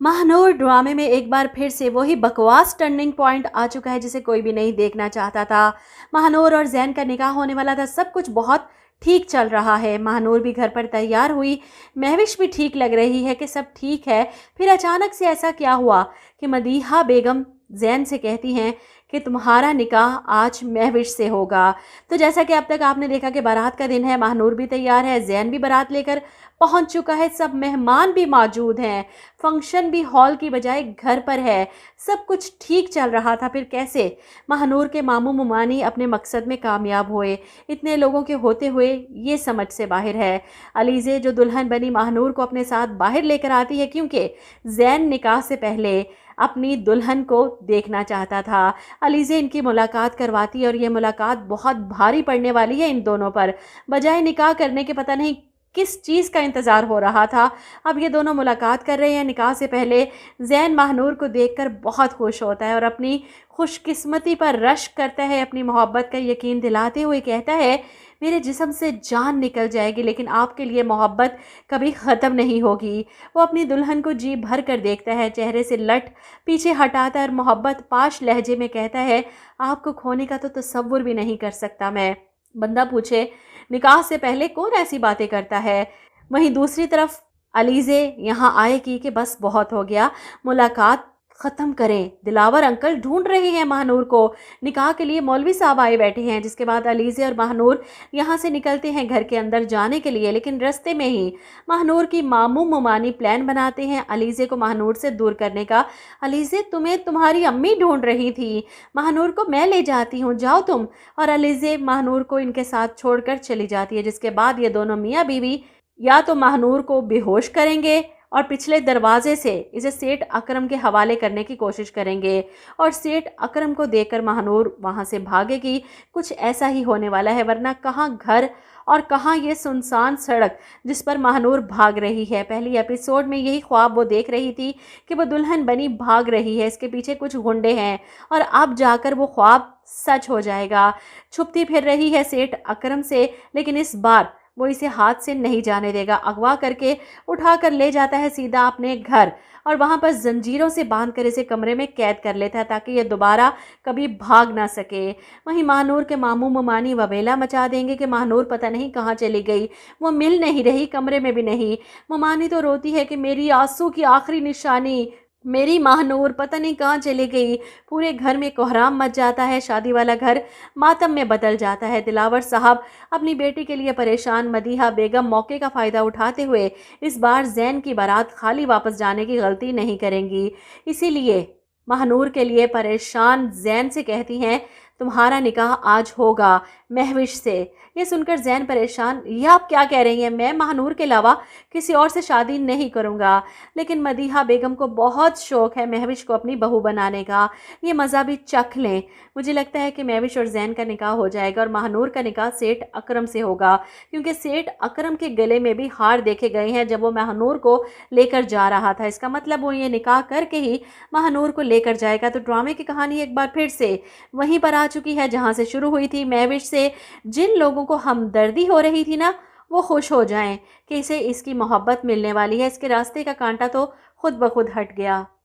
महानूर ड्रामे में एक बार फिर से वही बकवास टर्निंग पॉइंट आ चुका है जिसे कोई भी नहीं देखना चाहता था। महानूर और जैन का निकाह होने वाला था, सब कुछ बहुत ठीक चल रहा है। महानूर भी घर पर तैयार हुई, महविश भी ठीक लग रही है कि सब ठीक है। फिर अचानक से ऐसा क्या हुआ कि मदीहा बेगम जैन से कहती हैं कि तुम्हारा निकाह आज महविश से होगा। तो जैसा कि अब तक आपने देखा कि बारात का दिन है, महानूर भी तैयार है, जैन भी बारात लेकर पहुंच चुका है, सब मेहमान भी मौजूद हैं, फंक्शन भी हॉल की बजाय घर पर है, सब कुछ ठीक चल रहा था। फिर कैसे महानूर के मामू मुमानी अपने मकसद में कामयाब हुए? इतने लोगों के होते हुए ये समझ से बाहर है। अलीज़े जो दुल्हन बनी महानूर को अपने साथ बाहर लेकर आती है क्योंकि जैन निकाह से पहले अपनी दुल्हन को देखना चाहता था। अलीज़े इनकी मुलाकात करवाती है और ये मुलाकात बहुत भारी पड़ने वाली है इन दोनों पर। बजाय निकाह करने के पता नहीं किस चीज़ का इंतज़ार हो रहा था, अब ये दोनों मुलाकात कर रहे हैं। निकाह से पहले जैन महानूर को देखकर बहुत खुश होता है और अपनी खुशकिस्मती पर रश्क करता है, अपनी मोहब्बत का यकीन दिलाते हुए कहता है मेरे जिस्म से जान निकल जाएगी लेकिन आपके लिए मोहब्बत कभी ख़त्म नहीं होगी। वो अपनी दुल्हन को जी भर कर देखता है, चेहरे से लट पीछे हटाता है और मोहब्बत पाश लहजे में कहता है आपको खोने का तो तसव्वुर भी नहीं कर सकता मैं। बंदा पूछे निकाह से पहले कौन ऐसी बातें करता है? वहीं दूसरी तरफ अलीज़े यहाँ आएगी कि बस बहुत हो गया, मुलाकात ख़त्म करें। दिलावर अंकल ढूंढ रहे हैं महानूर को, निकाह के लिए मौलवी साहब आए बैठे हैं। जिसके बाद अलीज़े और महानूर यहाँ से निकलते हैं घर के अंदर जाने के लिए, लेकिन रास्ते में ही महानूर की मामू मुमानी प्लान बनाते हैं अलीज़े को महानूर से दूर करने का। अलीज़े तुम्हें तुम्हारी अम्मी ढूंढ रही थी, महानूर को मैं ले जाती हूँ, जाओ तुम। और अलीज़े महानूर को इनके साथ छोड़कर चली जाती है। जिसके बाद ये दोनों मियाँ बीवी या तो महानूर को बेहोश करेंगे और पिछले दरवाजे से इसे सेठ अकरम के हवाले करने की कोशिश करेंगे और सेठ अकरम को देखकर महानूर वहां से भागेगी। कुछ ऐसा ही होने वाला है, वरना कहाँ घर और कहाँ ये सुनसान सड़क जिस पर महानूर भाग रही है। पहली एपिसोड में यही ख्वाब वो देख रही थी कि वो दुल्हन बनी भाग रही है, इसके पीछे कुछ गुंडे हैं, और अब जाकर वो ख्वाब सच हो जाएगा। छुपती फिर रही है सेठ अकरम से, लेकिन इस बार वो इसे हाथ से नहीं जाने देगा। अगवा करके उठा कर ले जाता है सीधा अपने घर और वहाँ पर जंजीरों से बांधकर इसे कमरे में कैद कर लेता है ताकि ये दोबारा कभी भाग ना सके। वहीं महानूर के मामू मुमानी वबेला मचा देंगे कि महानूर पता नहीं कहाँ चली गई, वो मिल नहीं रही, कमरे में भी नहीं। मुमानी तो रोती है कि मेरी आंसू की आखिरी निशानी, मेरी महानूर पता नहीं कहाँ चली गई। पूरे घर में कोहराम मच जाता है, शादी वाला घर मातम में बदल जाता है। दिलावर साहब अपनी बेटी के लिए परेशान। मदीहा बेगम मौके का फ़ायदा उठाते हुए इस बार जैन की बारात खाली वापस जाने की गलती नहीं करेंगी, इसीलिए महानूर के लिए परेशान जैन से कहती हैं तुम्हारा निकाह आज होगा महविश से। ये सुनकर जैन परेशान, ये आप क्या कह रही हैं? मैं महानूर के अलावा किसी और से शादी नहीं करूँगा। लेकिन मदीहा बेगम को बहुत शौक़ है महविश को अपनी बहू बनाने का, ये मज़ा भी चख लें। मुझे लगता है कि महविश और जैन का निकाह हो जाएगा और महानूर का निकाह सेठ अकरम से होगा, क्योंकि सेठ अकरम के गले में भी हार देखे गए हैं जब वो महानूर को लेकर जा रहा था। इसका मतलब वो ये निकाह करके ही महानूर को लेकर जाएगा। तो ड्रामे की कहानी एक बार फिर से वहीं पर आ चुकी है जहाँ से शुरू हुई थी। महविश से जिन लोगों को हमदर्दी हो रही थी ना, वो खुश हो जाएं कि इसे इसकी मोहब्बत मिलने वाली है। इसके रास्ते का कांटा तो खुद ब खुद हट गया।